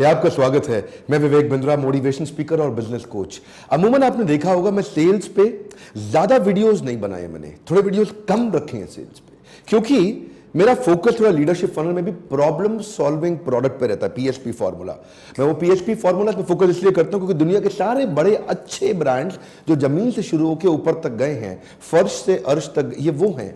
आपका स्वागत है। मैं विवेक बिंद्रा, मोटिवेशन स्पीकर और बिजनेस कोच। अमूमन आपने देखा होगा मैं सेल्स पे ज्यादा वीडियोस नहीं बनाए, मैंने थोड़े वीडियोस कम रखे हैं सेल्स पे, क्योंकि मेरा फोकस थोड़ा लीडरशिप फनल में भी प्रॉब्लम सॉल्विंग प्रोडक्ट पे रहता है, पीएचपी फॉर्मूला। मैं वो पीएचपी फॉर्मूला पे फोकस इसलिए करता हूं क्योंकि दुनिया के सारे बड़े अच्छे ब्रांड्स जो जमीन से शुरू होकर ऊपर तक गए हैं, फर्श से अर्श तक, ये वो हैं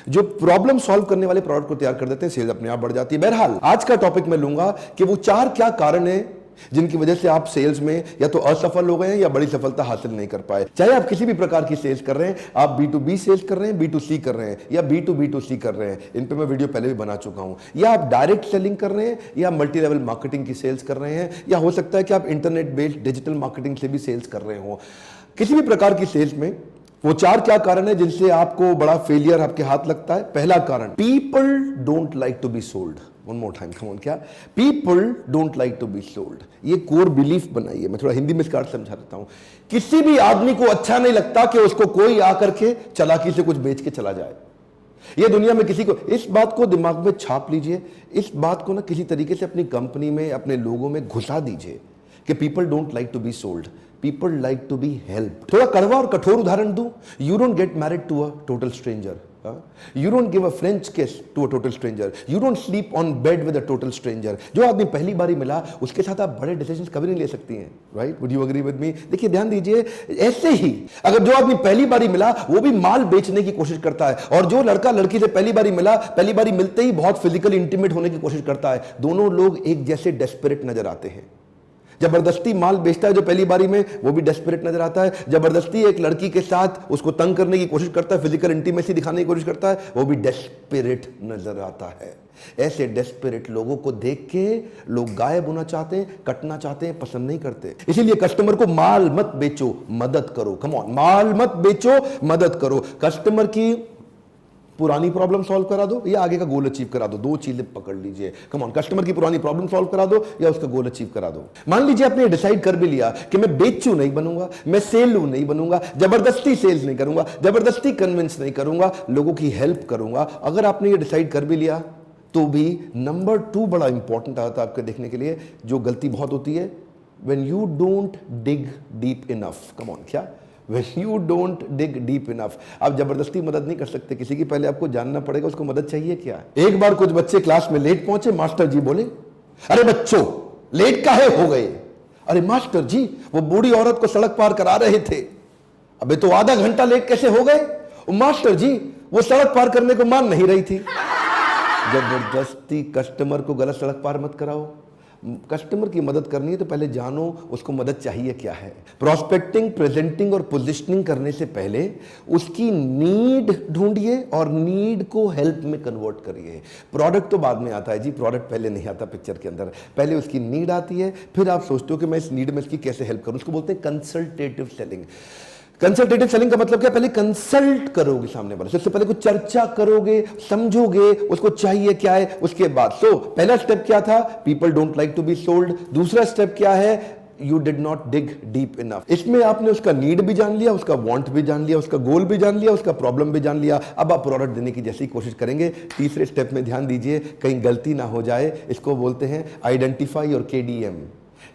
जो प्रॉब्लम सॉल्व करने वाले प्रोडक्ट को तैयार कर देते हैं, सेल्स अपने आप बढ़ जाती है। बहरहाल आज का टॉपिक मैं लूंगा कि वो चार क्या कारण हैं जिनकी वजह से आप सेल्स में या तो असफल हो गए हैं या बड़ी सफलता हासिल नहीं कर पाए। चाहे आप किसी भी प्रकार की सेल्स कर रहे हैं, आप B2B सेल्स कर रहे हैं, B2C कर रहे हैं या B2B2C कर रहे हैं, इन पे मैं वीडियो पहले भी बना चुका हूं, या आप डायरेक्ट सेलिंग कर रहे हैं या मल्टी लेवल मार्केटिंग की सेल्स कर रहे हैं, या हो सकता है कि आप इंटरनेट बेस्ड डिजिटल मार्केटिंग से भी सेल्स कर रहे हो। किसी भी प्रकार की सेल्स में वो चार क्या कारण है जिनसे आपको बड़ा फेलियर आपके हाथ लगता है। पहला कारण, people don't like to be sold. One more time, come on, क्या? People don't like to be sold. ये कोर बिलीफ बनाइए। मैं थोड़ा हिंदी में इसका अर्थ समझा देता हूं। किसी भी आदमी को अच्छा नहीं लगता कि उसको कोई आकर के चालाकी से कुछ बेच के चला जाए। ये दुनिया में किसी को, इस बात को दिमाग में छाप लीजिए, इस बात को ना किसी तरीके से अपनी कंपनी में, अपने लोगों में घुसा दीजिए कि people don't like to be sold, people like to be help. थोड़ा कड़वा और कठोर उदाहरण दूं, you don't get married to a total stranger, you don't give a French kiss to a total stranger, you don't sleep on bed with a total stranger. जो आदमी पहली बारी मिला उसके साथ आप बड़े डिसीजंस कभी नहीं ले सकती हैं, right? Would you agree with me? देखिए, ध्यान दीजिए, ऐसे ही अगर जो आदमी पहली बारी मिला वो भी माल बेचने की कोशिश करता है, और जो लड़का लड़की से पहली बारी मिला, पहली बारी मिलते ही बहुत फिजिकली इंटीमेट होने की कोशिश करता है, दोनों लोग एक जैसे डेस्परेट नजर आते हैं। जबरदस्ती माल बेचता है जो पहली बारी में, वो भी डेस्परेट नजर आता है। जबरदस्ती एक लड़की के साथ उसको तंग करने की कोशिश करता है, फिजिकल इंटीमेसी दिखाने की कोशिश करता है, वो भी डेस्परेट नजर आता है। ऐसे डेस्परेट लोगों को देख के लोग गायब होना चाहते हैं, कटना चाहते हैं, पसंद नहीं करते। इसीलिए कस्टमर को माल मत बेचो, मदद करो। कम ऑन, माल मत बेचो, मदद करो। कस्टमर की पुरानी प्रॉब्लम सॉल्व करा दो या आगे का गोल अचीव करा दो, दो चीजें पकड़ लीजिए। कम ऑन, कस्टमर की पुरानी प्रॉब्लम सॉल्व करा दो या उसका गोल अचीव करा दो। मान लीजिए आपने डिसाइड कर भी लिया कि मैं बेचू नहीं बनूंगा, मैं सेलू नहीं बनूंगा, जबरदस्ती सेल्स नहीं करूंगा, जबरदस्ती कन्विंस नहीं करूंगा, लोगों की हेल्प करूंगा। अगर आपने ये डिसाइड कर भी लिया तो भी नंबर 2 बड़ा इंपॉर्टेंट आता है आपके देखने के लिए, जो गलती बहुत होती है, when you don't dig deep enough. Come on, क्या? When you don't dig deep enough। आप जबरदस्ती मदद नहीं कर सकते किसी की, पहले आपको जानना पड़ेगा उसको मदद चाहिए क्या। एक बार कुछ बच्चे क्लास में लेट पहुंचे, मास्टर जी बोले, अरे बच्चों लेट काहे हो गए? अरे मास्टर जी, वो बूढ़ी औरत को सड़क पार करा रहे थे। अबे तो आधा घंटा लेट कैसे हो गए? मास्टर जी, वो सड़क पार करने को मान नहीं रही थी। जबरदस्ती कस्टमर को गलत सड़क पार मत कराओ। कस्टमर की मदद करनी है तो पहले जानो उसको मदद चाहिए क्या है। प्रोस्पेक्टिंग, प्रेजेंटिंग और पोजिशनिंग करने से पहले उसकी नीड ढूंढिए और नीड को हेल्प में कन्वर्ट करिए। प्रोडक्ट तो बाद में आता है जी, प्रोडक्ट पहले नहीं आता पिक्चर के अंदर। पहले उसकी नीड आती है, फिर आप सोचते हो कि मैं इस नीड में इसकी कैसे हेल्प करूं। उसको बोलते हैं कंसल्टेटिव सेलिंग। कंसल्टेटिव सेलिंग का मतलब क्या? पहले कंसल्ट करोगे सामने वाले, सबसे पहले कुछ चर्चा करोगे, समझोगे उसको चाहिए क्या है, उसके बाद। तो पहला स्टेप क्या था? People don't like to be sold. दूसरा स्टेप क्या है? You did not dig deep enough. इसमें आपने उसका नीड भी जान लिया, उसका वांट भी जान लिया, उसका गोल भी जान लिया, उसका प्रॉब्लम भी जान लिया। अब आप प्रोडक्ट देने की जैसी कोशिश करेंगे। तीसरे स्टेप में ध्यान दीजिए, कहीं गलती ना हो जाए। इसको बोलते हैं आइडेंटिफाई और KDM।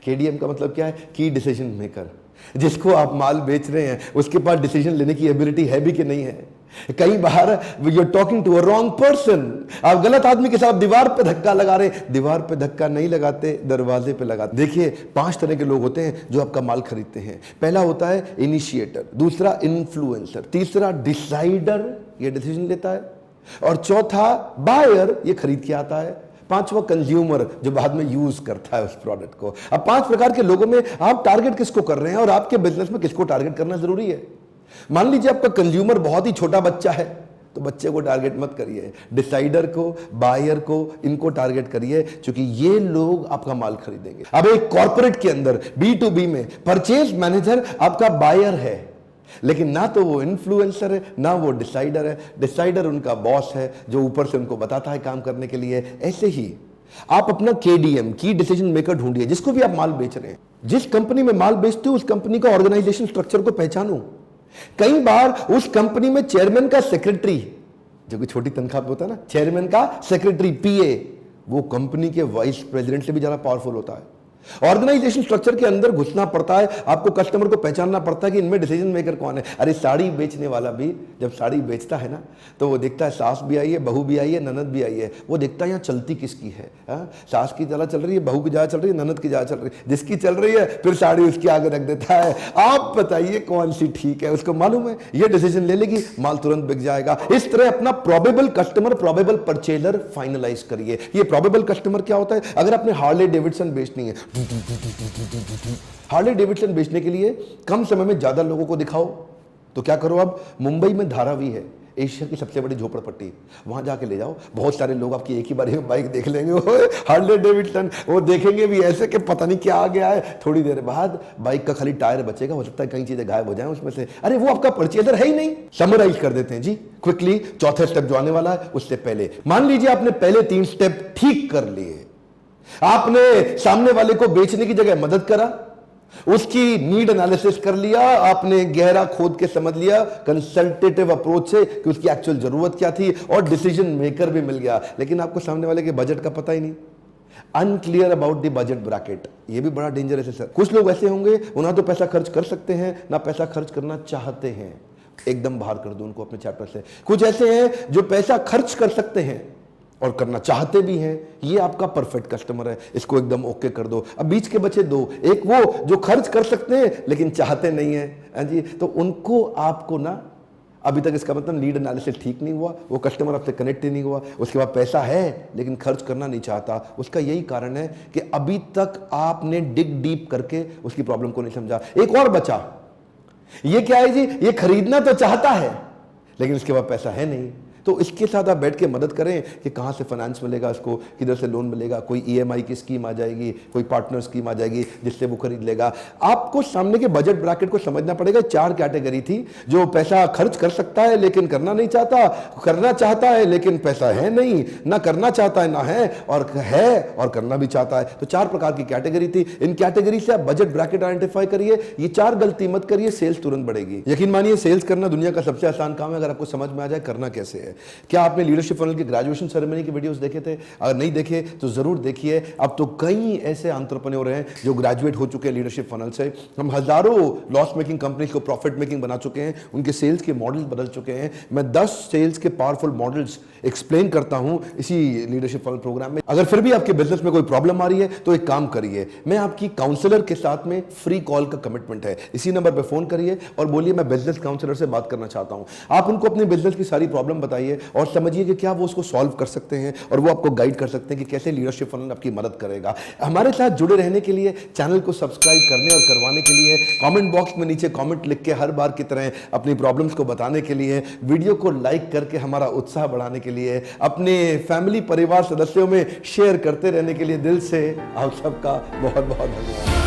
KDM का मतलब क्या है? की डिसीजन मेकर। जिसको आप माल बेच रहे हैं उसके पास डिसीजन लेने की एबिलिटी है भी कि नहीं है। कई बार you are talking to a wrong person, आप गलत आदमी के साथ दीवार पे धक्का लगा रहे। दीवार पे धक्का नहीं लगाते, दरवाजे पे लगाते। देखिए, 5 तरह के लोग होते हैं जो आपका माल खरीदते हैं। पहला होता है इनिशिएटर, दूसरा इन्फ्लुएंसर, तीसरा डिसाइडर, ये डिसीजन लेता है, और चौथा बायर, ये खरीद के आता है, पांचवा कंज्यूमर, जो बाद में यूज करता है उस प्रोडक्ट को। अब 5 प्रकार के लोगों में आप टारगेट किसको कर रहे हैं और आपके बिजनेस में किसको टारगेट करना जरूरी है। मान लीजिए आपका कंज्यूमर बहुत ही छोटा बच्चा है तो बच्चे को टारगेट मत करिए, डिसाइडर को, बायर को, इनको टारगेट करिए, क्योंकि ये लोग आपका माल खरीदेंगे। अब एक कॉर्पोरेट के अंदर B2B में परचेज मैनेजर आपका बायर है, लेकिन ना तो वो इन्फ्लुएंसर है ना वो डिसाइडर है। डिसाइडर उनका बॉस है जो ऊपर से उनको बताता है काम करने के लिए। ऐसे ही आप अपना KDM, की डिसीजन मेकर ढूंढिए। जिसको भी आप माल बेच रहे हैं, जिस कंपनी में माल बेचते हो उस कंपनी का ऑर्गेनाइजेशन स्ट्रक्चर को पहचानो। कई बार उस कंपनी में चेयरमैन का सेक्रेटरी, जो कि छोटी तनख्वाह पे होता है ना, चेयरमैन का सेक्रेटरी, PA, वो कंपनी के वाइस प्रेसिडेंट से भी ज्यादा पावरफुल होता है। ऑर्गेनाइजेशन स्ट्रक्चर के अंदर घुसना पड़ता है, आपको कस्टमर को पहचानना पड़ता है कि इनमें डिसीजन मेकर कौन है। अरे साड़ी बेचने वाला भी जब साड़ी बेचता है ना, तो वो देखता है सास भी आई है, बहू भी आई है, ननद भी आई है, वो देखता है यहाँ चलती किसकी है। सास की ज्यादा चल रही है, बहू की ज्यादा चल रही है, ननद की ज्यादा चल रही है, जिसकी चल रही है फिर साड़ी उसके आगे रख देता है। आप बताइए कौन सी ठीक है, उसको मालूम है ये डिसीजन ले लेगी, माल तुरंत बिक जाएगा। इस तरह अपना probable customer, probable purchaser finalise करिए। ये प्रोबेबल कस्टमर क्या होता है? अगर आपने हार्ले डेविडसन बेचनी है, हार्ले डेविडसन बेचने के लिए कम समय में ज्यादा लोगों को दिखाओ, तो क्या करो, अब मुंबई में धारावी है, एशिया की सबसे बड़ी झोपड़पट्टी, वहां जाके ले जाओ। बहुत सारे लोग आपकी एक ही बार में बाइक देख लेंगे, हार्ले डेविडसन, वो देखेंगे भी ऐसे कि पता नहीं क्या आ गया है। थोड़ी देर बाद बाइक का खाली टायर बचेगा, हो सकता है कई चीजें गायब हो जाएं उसमें से। अरे वो आपका परचेजर है ही नहीं। समराइज कर देते हैं जी क्विकली, चौथे स्टेप जो आने वाला है उससे पहले। मान लीजिए आपने पहले 3 स्टेप ठीक कर लिए, आपने सामने वाले को बेचने की जगह मदद करा, उसकी नीड एनालिसिस कर लिया, आपने गहरा खोद के समझ लिया कंसल्टेटिव अप्रोच से कि उसकी एक्चुअल जरूरत क्या थी, और डिसीजन मेकर भी मिल गया, लेकिन आपको सामने वाले के बजट का पता ही नहीं। Unclear about the budget bracket, ये भी बड़ा डेंजरस है सर। कुछ लोग ऐसे होंगे, उन्हें तो पैसा खर्च कर सकते हैं ना पैसा खर्च करना चाहते हैं, एकदम बाहर कर दो उनको अपने चैप्टर से। कुछ ऐसे हैं जो पैसा खर्च कर सकते हैं और करना चाहते भी हैं, ये आपका परफेक्ट कस्टमर है, इसको एकदम ओके कर दो। अब बीच के बचे 2, एक वो जो खर्च कर सकते हैं लेकिन चाहते नहीं है जी, तो उनको आपको ना, अभी तक इसका मतलब लीड एनालिसिस ठीक नहीं हुआ, वो कस्टमर आपसे कनेक्ट ही नहीं हुआ, उसके बाद पैसा है लेकिन खर्च करना नहीं चाहता। उसका यही कारण है कि अभी तक आपने डिग डीप करके उसकी प्रॉब्लम को नहीं समझा। एक और बचा, ये क्या है जी, ये खरीदना तो चाहता है लेकिन इसके बाद पैसा है नहीं। तो इसके साथ आप बैठ के मदद करें कि कहाँ से फाइनेंस मिलेगा, इसको किधर से लोन मिलेगा, कोई ईएमआई की स्कीम आ जाएगी, कोई पार्टनर स्कीम आ जाएगी जिससे वो खरीद लेगा। आपको सामने के बजट ब्रैकेट को समझना पड़ेगा। 4 कैटेगरी थी, जो पैसा खर्च कर सकता है लेकिन करना नहीं चाहता, करना चाहता है लेकिन पैसा है नहीं, ना करना चाहता है ना है और करना भी चाहता है। तो 4 प्रकार की कैटेगरी थी। इन कैटेगरी से आप बजट ब्रैकेट आइडेंटिफाई करिए, ये 4 गलती मत करिए, सेल्स तुरंत बढ़ेगी। यकीन मानिए सेल्स करना दुनिया का सबसे आसान काम है, अगर आपको समझ में आ जाए करना कैसे है। क्या आपने लीडरशिप फनल की ग्रेजुएशन सेरेमनी की वीडियोस देखे थे? अगर नहीं देखे तो जरूर देखिए। अब तो कई ऐसे एंटरप्रेन्योर हैं जो ग्रेजुएट हो चुके हैं लीडरशिप फनल से। हम हजारों लॉस मेकिंग कंपनीज को प्रॉफिट मेकिंग बना चुके हैं, उनके सेल्स के मॉडल बदल चुके हैं। मैं 10 सेल्स के पावरफुल मॉडल्स एक्सप्लेन करता हूं इसी लीडरशिप फनल प्रोग्राम में। अगर फिर भी आपके बिजनेस में कोई प्रॉब्लम आ रही है तो एक काम करिए, मैं आपकी काउंसलर के साथ में फ्री कॉल का कमिटमेंट है, इसी नंबर पर फोन करिए और बोलिए मैं बिजनेस काउंसलर से बात करना चाहता हूं। आप उनको अपने बिजनेस की सारी प्रॉब्लम बताइए और समझिए कि क्या वो उसको सॉल्व कर सकते हैं, और वो आपको गाइड कर सकते हैं कि कैसे लीडरशिप फनल आपकी मदद करेगा। हमारे साथ जुड़े रहने के लिए, चैनल को सब्सक्राइब करने और करवाने के लिए, कमेंट बॉक्स में नीचे कमेंट लिख के हर बार की तरह अपनी प्रॉब्लम्स को बताने के लिए, वीडियो को लाइक करके हमारा उत्साह बढ़ाने के लिए, अपने फैमिली परिवार सदस्यों में शेयर करते रहने के लिए दिल से आप सबका बहुत बहुत धन्यवाद।